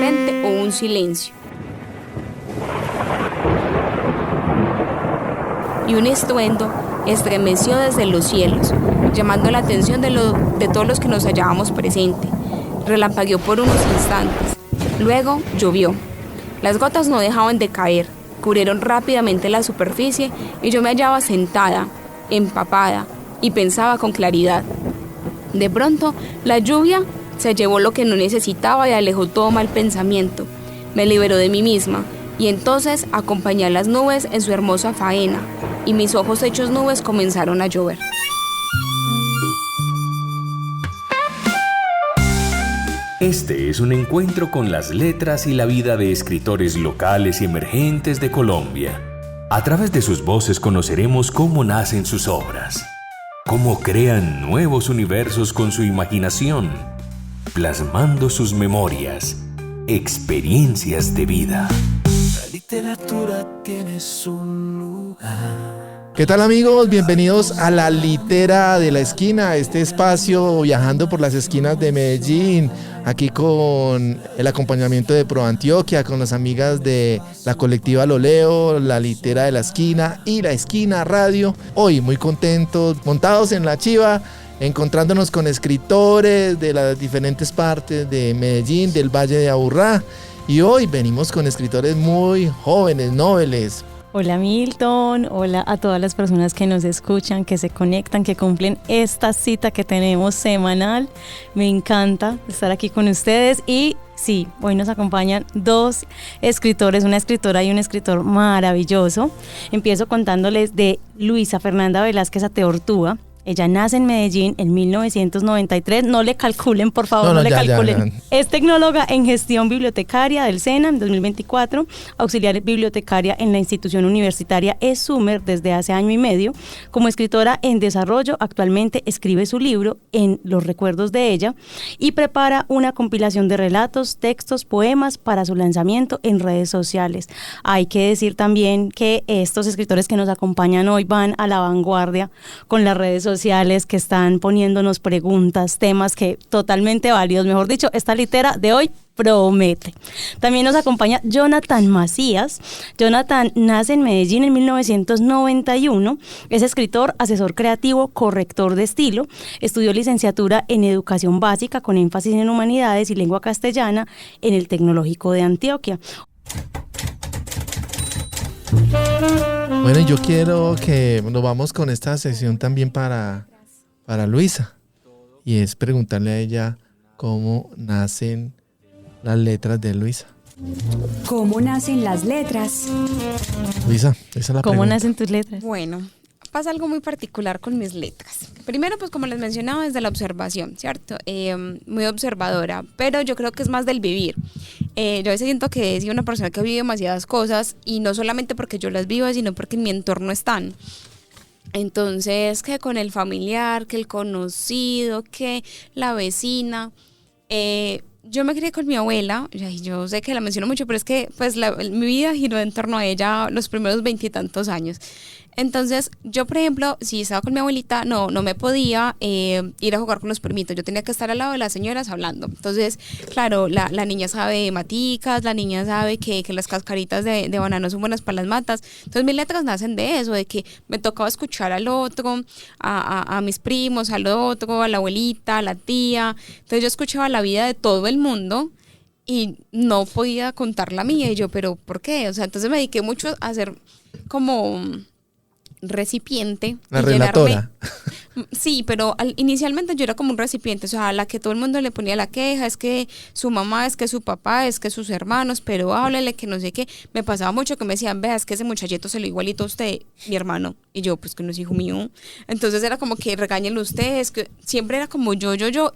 repente hubo un silencio. Y un estruendo estremeció desde los cielos, llamando la atención de todos los que nos hallábamos presentes. Relampagueó por unos instantes. Luego llovió. Las gotas no dejaban de caer, cubrieron rápidamente la superficie y yo me hallaba sentada, empapada, y pensaba con claridad. De pronto, la lluvia se llevó lo que no necesitaba y alejó todo mal pensamiento. Me liberó de mí misma y entonces acompañé a las nubes en su hermosa faena y mis ojos hechos nubes comenzaron a llover. Este es un encuentro con las letras y la vida de escritores locales y emergentes de Colombia. A través de sus voces conoceremos cómo nacen sus obras, cómo crean nuevos universos con su imaginación, plasmando sus memorias, experiencias de vida. La literatura tiene su lugar. ¿Qué tal, amigos? Bienvenidos a La Litera de la Esquina, este espacio viajando por las esquinas de Medellín, aquí con el acompañamiento de ProAntioquia, con las amigas de la colectiva Lo Leo, La Litera de la Esquina y La Esquina Radio. Hoy muy contentos, montados en la chiva, encontrándonos con escritores de las diferentes partes de Medellín, del Valle de Aburrá. Y hoy venimos con escritores muy jóvenes, nobles. Hola Milton, hola a todas las personas que nos escuchan, que se conectan, que cumplen esta cita que tenemos semanal. Me encanta estar aquí con ustedes y sí, hoy nos acompañan dos escritores, una escritora y un escritor maravilloso. Empiezo contándoles de Luisa Fernanda Velázquez Ateortúa. Ella nace en Medellín en 1993, no le calculen, por favor, no le calculen. Ya. Es tecnóloga en gestión bibliotecaria del SENA en 2024, auxiliar bibliotecaria en la institución universitaria ESUMER desde hace año y medio. Como escritora en desarrollo, actualmente escribe su libro En los recuerdos de ella y prepara una compilación de relatos, textos, poemas para su lanzamiento en redes sociales. Hay que decir también que estos escritores que nos acompañan hoy van a la vanguardia con las redes sociales que están poniéndonos preguntas, temas que totalmente válidos. Mejor dicho, esta litera de hoy promete. También nos acompaña Jonathan Macías. Jonathan nace en Medellín en 1991, es escritor, asesor creativo, corrector de estilo, estudió licenciatura en educación básica con énfasis en humanidades y lengua castellana en el Tecnológico de Antioquia. Bueno, yo quiero que nos vamos con esta sesión también para Luisa, y es preguntarle a ella cómo nacen las letras de Luisa. ¿Cómo nacen las letras? Luisa, esa es la pregunta. ¿Cómo nacen tus letras? Bueno, pasa algo muy particular con mis letras. Primero, pues como les mencionaba, desde la observación, ¿cierto? Muy observadora, pero yo creo que es más del vivir. Yo a veces siento que soy una persona que ha vivido demasiadas cosas y no solamente porque yo las vivo, sino porque en mi entorno están. Entonces, que con el familiar, que el conocido, que la vecina. Yo me crié con mi abuela, y yo sé que la menciono mucho, pero es que pues mi vida giró en torno a ella los primeros 20 y tantos años. Entonces, yo, por ejemplo, si estaba con mi abuelita, no me podía ir a jugar con los primitos. Yo tenía que estar al lado de las señoras hablando. Entonces, claro, la niña sabe maticas, la niña sabe que las cascaritas de banano son buenas para las matas. Entonces, mis letras nacen de eso, de que me tocaba escuchar al otro, a mis primos, al otro, a la abuelita, a la tía. Entonces, yo escuchaba la vida de todo el mundo y no podía contar la mía. Y yo, ¿pero por qué? O sea, entonces me dediqué mucho a hacer como recipiente. La relatora. Llenarme. Sí, pero inicialmente yo era como un recipiente, o sea, a la que todo el mundo le ponía la queja, es que su mamá, es que su papá, es que sus hermanos, pero háblele que no sé qué. Me pasaba mucho que me decían, vea, es que ese muchachito se lo igualito a usted, mi hermano, y yo, pues que no es hijo mío. Entonces era como que regáñenlo ustedes, que siempre era como yo,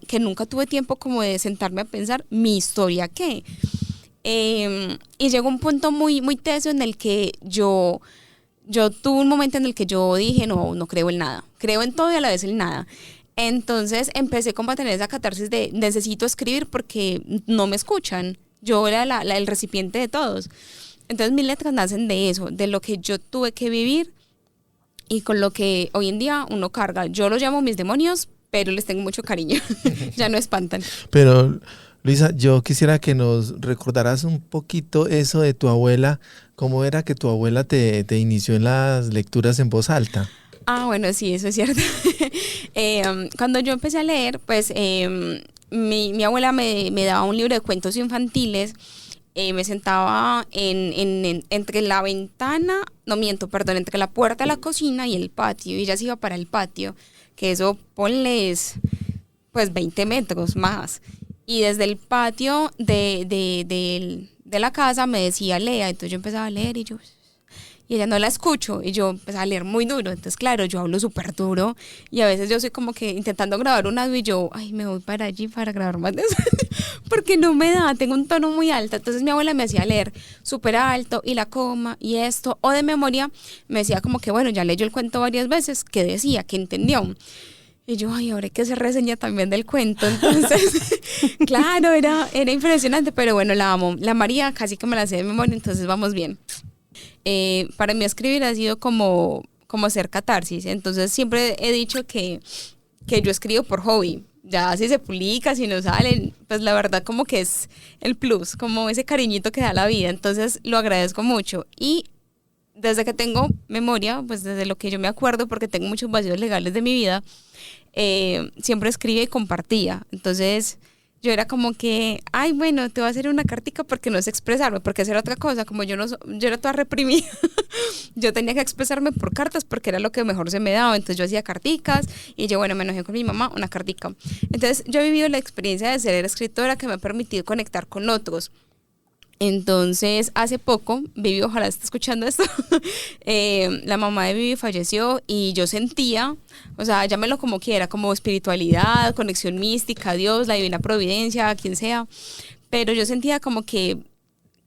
que nunca tuve tiempo como de sentarme a pensar mi historia, ¿qué? Y llegó un punto muy, muy teso en el que yo tuve un momento en el que yo dije, no creo en nada. Creo en todo y a la vez en nada. Entonces empecé como a tener esa catarsis de necesito escribir porque no me escuchan. Yo era el recipiente de todos. Entonces mis letras nacen de eso, de lo que yo tuve que vivir y con lo que hoy en día uno carga. Yo los llamo mis demonios, pero les tengo mucho cariño. Ya no espantan. Pero Luisa, yo quisiera que nos recordaras un poquito eso de tu abuela. ¿Cómo era que tu abuela te inició en las lecturas en voz alta? Ah, bueno, sí, eso es cierto. Cuando yo empecé a leer, pues mi abuela me daba un libro de cuentos infantiles. Me sentaba entre la ventana, no miento, perdón, entre la puerta de la cocina y el patio, y ella se iba para el patio, que eso ponles pues 20 metros más, y desde el patio de la casa me decía lea, entonces yo empezaba a leer y ella no la escucho, y yo empecé a leer muy duro, entonces claro, yo hablo súper duro, y a veces yo soy como que intentando grabar un audio y yo, ay, me voy para allí para grabar más de eso, porque no me da, tengo un tono muy alto, entonces mi abuela me hacía leer súper alto, y la coma, y esto, o de memoria, me decía como que bueno, ya leyó el cuento varias veces, que decía, que entendió, y yo, ay, ahora hay que hacer reseña también del cuento, entonces, claro, era impresionante, pero bueno, la amo, la María casi que me la sé de memoria, entonces vamos bien. Para mí escribir ha sido como hacer catarsis, entonces siempre he dicho que yo escribo por hobby, ya si se publica, si no salen, pues la verdad como que es el plus, como ese cariñito que da la vida, entonces lo agradezco mucho y desde que tengo memoria, pues desde lo que yo me acuerdo, porque tengo muchos vacíos legales de mi vida, siempre escribía y compartía, entonces yo era como que, ay, bueno, te voy a hacer una cartica porque no sé expresarme, porque esa era otra cosa, como yo era toda reprimida, yo tenía que expresarme por cartas porque era lo que mejor se me daba, entonces yo hacía carticas y yo, bueno, me enojé con mi mamá, una cartica. Entonces yo he vivido la experiencia de ser escritora que me ha permitido conectar con otros. Entonces, hace poco, Vivi, ojalá esté escuchando esto, la mamá de Vivi falleció y yo sentía, o sea, llámelo como quiera, como espiritualidad, conexión mística, Dios, la divina providencia, quien sea, pero yo sentía como que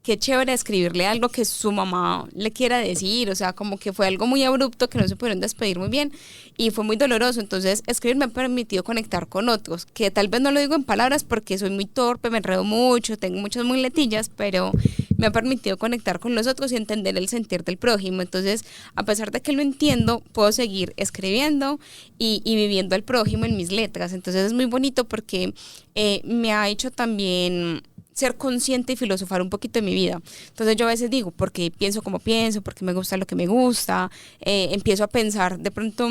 qué chévere escribirle algo que su mamá le quiera decir, o sea, como que fue algo muy abrupto que no se pudieron despedir muy bien y fue muy doloroso, entonces escribir me ha permitido conectar con otros, que tal vez no lo digo en palabras porque soy muy torpe, me enredo mucho, tengo muchas muletillas, pero me ha permitido conectar con los otros y entender el sentir del prójimo, entonces a pesar de que lo entiendo, puedo seguir escribiendo y viviendo al prójimo en mis letras, entonces es muy bonito porque me ha hecho también ser consciente y filosofar un poquito de mi vida. Entonces yo a veces digo, porque pienso como pienso, porque me gusta lo que me gusta, empiezo a pensar de pronto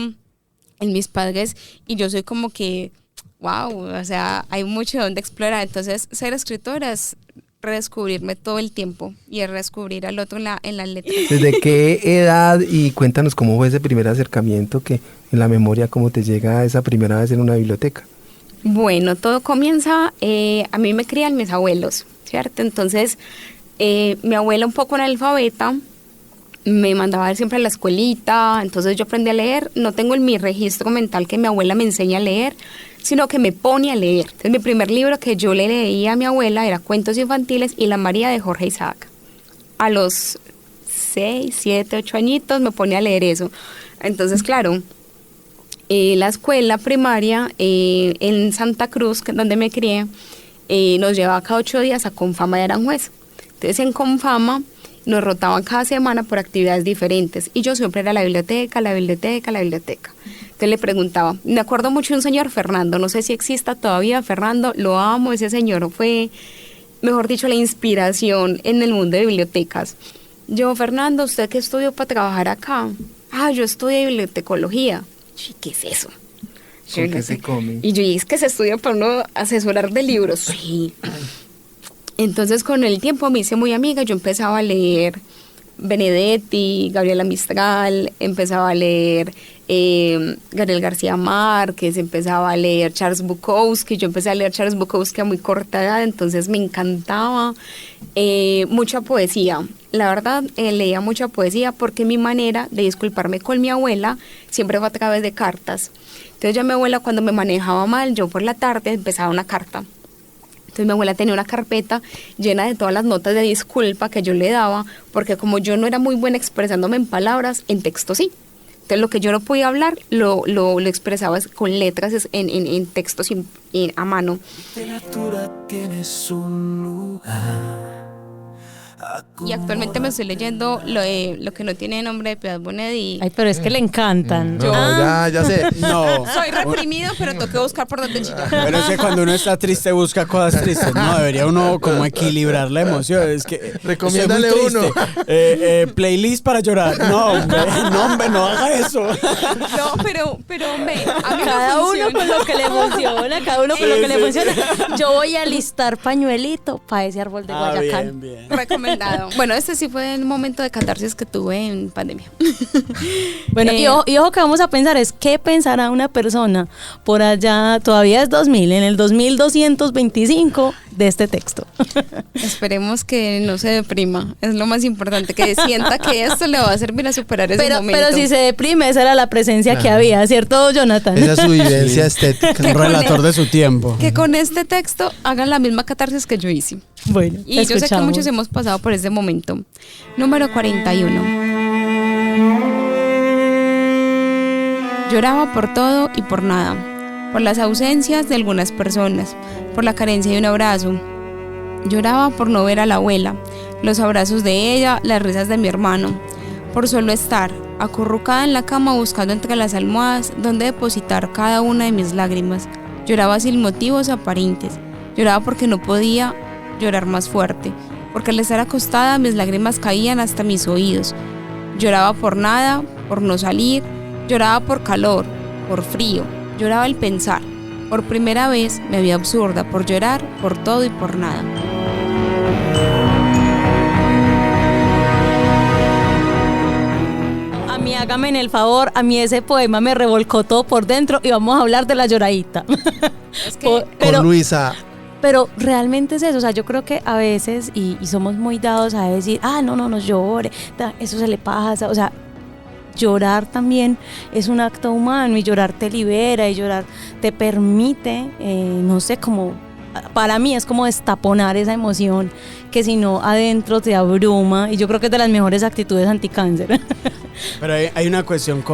en mis padres y yo soy como que, wow, o sea, hay mucho donde explorar. Entonces ser escritora es redescubrirme todo el tiempo y es redescubrir al otro en las letras. ¿Desde qué edad? Y cuéntanos cómo fue ese primer acercamiento que en la memoria, cómo te llega esa primera vez en una biblioteca. Bueno, todo comienza, a mí me crían mis abuelos, ¿cierto? Entonces, mi abuela un poco analfabeta, me mandaba siempre a la escuelita, entonces yo aprendí a leer, no tengo en mi registro mental que mi abuela me enseña a leer, sino que me pone a leer. Entonces, mi primer libro que yo le leía a mi abuela era Cuentos Infantiles y La María de Jorge Isaac. A los 6, 7, 8 añitos me pone a leer eso. Entonces, claro, la escuela primaria en Santa Cruz, donde me crié, nos llevaba cada 8 días a Confama de Aranjuez. Entonces en Confama nos rotaban cada semana por actividades diferentes y yo siempre era la biblioteca. Entonces le preguntaba, me acuerdo mucho de un señor Fernando, no sé si exista todavía Fernando, lo amo, ese señor fue, mejor dicho, la inspiración en el mundo de bibliotecas. Yo, Fernando, ¿usted qué estudió para trabajar acá? Ah, yo estudié bibliotecología. ¿Qué es eso? ¿Con qué se come? Y yo, ¿y es que se estudia para uno asesorar de libros? Sí. Entonces con el tiempo me hice muy amiga, yo empezaba a leer Benedetti, Gabriela Mistral, empezaba a leer Gabriel García Márquez, empezaba a leer Charles Bukowski, yo empecé a leer Charles Bukowski a muy corta edad, entonces me encantaba, mucha poesía, la verdad leía mucha poesía porque mi manera de disculparme con mi abuela siempre fue a través de cartas, entonces ya mi abuela cuando me manejaba mal, yo por la tarde empezaba una carta. Entonces mi abuela tenía una carpeta llena de todas las notas de disculpa que yo le daba, porque como yo no era muy buena expresándome en palabras, en texto sí. Entonces lo que yo no podía hablar, lo expresaba con letras en textos a mano. La literatura tienes un lugar Y actualmente me estoy leyendo lo que no tiene nombre de Piedad Bonet y Ay, pero es que le encantan. No, ya sé. No. soy reprimido, pero tengo que buscar por dónde chillar. Pero es que cuando uno está triste busca cosas tristes. No, debería uno como equilibrar la emoción. Es que Recomiéndale estoy muy uno. triste. Playlist para llorar. No, hombre, no haga eso. No, pero a mí Cada no uno funciona. con lo que le emociona, cada uno con lo que le funciona. Yo voy a listar pañuelito para ese árbol de Guayacán. Bien. Recomendado. Bueno, este sí fue el momento de catarsis que tuve en pandemia. Bueno, y ojo que vamos a pensar es qué pensará una persona por allá, todavía es 2000, en el 2225 de este texto. Esperemos que no se deprima. Es lo más importante, que sienta que esto le va a servir a superar ese momento. Pero si se deprime, esa era la presencia que Claro. había, ¿cierto, Jonathan? Esa es su vivencia estética. Un relator de su tiempo. Que con este texto hagan la misma catarsis que yo hice. Bueno, Y yo sé que escuchamos. muchos hemos pasado por ese momento. Número 41. Lloraba por todo y por nada. Por las ausencias de algunas personas. Por la carencia de un abrazo. Lloraba por no ver a la abuela. Los abrazos de ella, las risas de mi hermano. Por solo estar acurrucada en la cama buscando entre las almohadas donde depositar cada una de mis lágrimas. Lloraba sin motivos aparentes. Lloraba porque no podía llorar más fuerte, porque al estar acostada mis lágrimas caían hasta mis oídos. Lloraba por nada, por no salir, lloraba por calor, por frío, lloraba al pensar. Por primera vez me vi absurda por llorar por todo y por nada. A mí hágame en el favor, a mí ese poema me revolcó todo por dentro y vamos a hablar de la lloradita. Es que Pero, Con Luisa. pero realmente es eso, o sea, yo creo que a veces, y somos muy dados a decir, no llore, eso se le pasa, o sea, llorar también es un acto humano y llorar te libera y llorar te permite, no sé, como, para mí es como destaponar esa emoción que si no adentro te abruma y yo creo que es de las mejores actitudes anticáncer. Pero hay una cuestión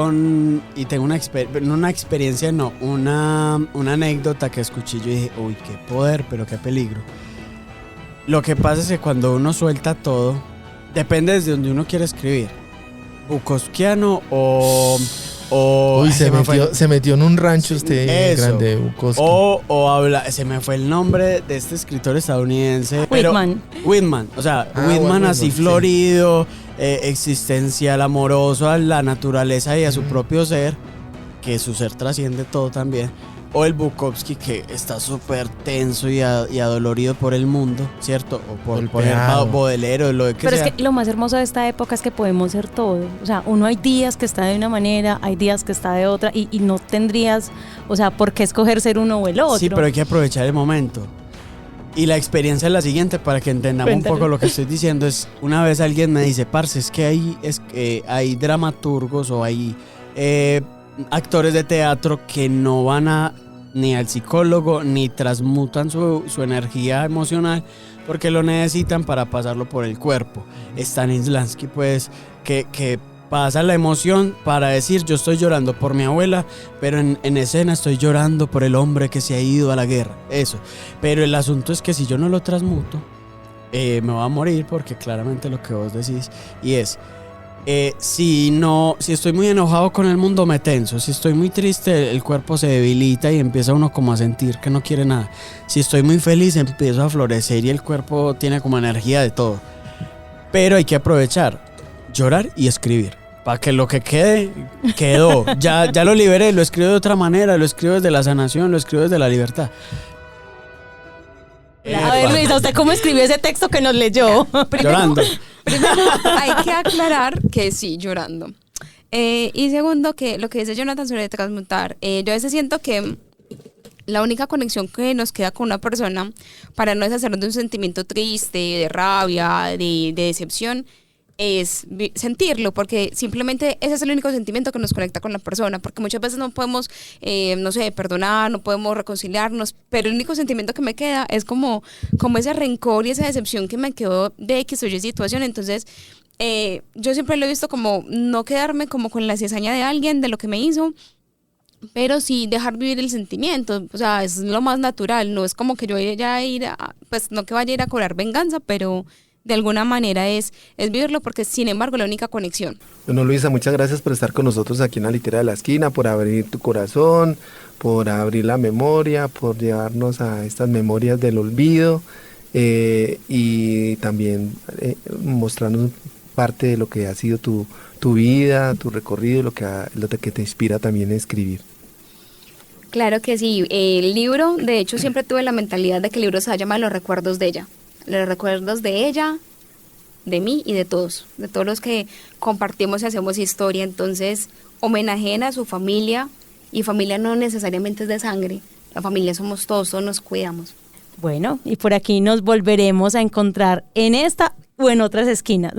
y tengo una experiencia, una anécdota que escuché y yo dije, uy, qué poder, pero qué peligro. Lo que pasa es que cuando uno suelta todo, depende desde donde uno quiere escribir. Bukowskiano o Uy, ay, se metió en un rancho usted Eso. grande, Bukowski. Se me fue el nombre de este escritor estadounidense. pero- Whitman. Whitman, o sea, Walt Whitman así Whitman, sí. florido, existencial, amoroso a la naturaleza y a su propio ser, que su ser trasciende todo también. O el Bukowski, que está súper tenso y adolorido por el mundo, ¿cierto? O por el Golpeado. Baudelaire o lo que Pero sea. es que lo más hermoso de esta época es que podemos ser todo. O sea, uno hay días que está de una manera, hay días que está de otra y no tendrías, o sea, por qué escoger ser uno o el otro. Sí, pero hay que aprovechar el momento. Y la experiencia es la siguiente, para que entendamos Cuéntale. un poco lo que estoy diciendo. Es, una vez alguien me dice, parce, es que hay dramaturgos o hay actores de teatro que no van ni al psicólogo ni transmutan su energía emocional porque lo necesitan para pasarlo por el cuerpo. Stanislavski, pues, que pasa la emoción para decir, yo estoy llorando por mi abuela, pero en escena estoy llorando por el hombre que se ha ido a la guerra. Eso. Pero el asunto es que si yo no lo transmuto, me voy a morir, porque claramente lo que vos decís, y es, si estoy muy enojado con el mundo, me tenso. Si estoy muy triste, el cuerpo se debilita y empieza uno como a sentir que no quiere nada. Si estoy muy feliz, empiezo a florecer y el cuerpo tiene como energía de todo. Pero hay que aprovechar, llorar y escribir, para que lo que quede, quedó. Ya lo liberé, lo escribo de otra manera, lo escribo desde la sanación, lo escribo desde la libertad. A ver, Luisa, ¿usted cómo escribió ese texto que nos leyó? Llorando. Primero, hay que aclarar que sí, llorando. Y segundo, que lo que dice Jonathan sobre transmutar, yo a veces siento que la única conexión que nos queda con una persona para no deshacernos de un sentimiento triste, de rabia, de decepción, es sentirlo, porque simplemente ese es el único sentimiento que nos conecta con la persona, porque muchas veces no podemos, no sé, perdonar, no podemos reconciliarnos, pero el único sentimiento que me queda es como ese rencor y esa decepción que me quedó de X o Y situación. Entonces yo siempre lo he visto como no quedarme como con la cizaña de alguien, de lo que me hizo, pero sí dejar vivir el sentimiento. O sea, es lo más natural, no es como que yo vaya a ir pues no que vaya a ir a cobrar venganza, pero de alguna manera es vivirlo, porque sin embargo la única conexión. Bueno, Luisa, muchas gracias por estar con nosotros aquí en la Litera de la Esquina, por abrir tu corazón, por abrir la memoria, por llevarnos a estas memorias del olvido y también mostrarnos parte de lo que ha sido tu vida, tu recorrido, lo que te inspira también a escribir. Claro que sí, el libro, de hecho siempre tuve la mentalidad de que el libro se va a llamar Los recuerdos de ella. Los recuerdos de ella, de mí y de todos los que compartimos y hacemos historia. Entonces, homenajeen a su familia, y familia no necesariamente es de sangre, la familia somos todos nos cuidamos. Bueno, y por aquí nos volveremos a encontrar en esta o en otras esquinas.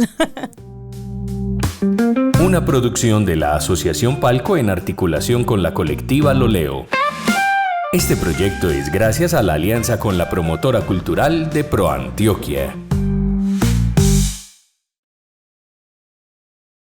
Una producción de la Asociación Palco en articulación con la colectiva Lo Leo. Este proyecto es gracias a la alianza con la promotora cultural de ProAntioquia.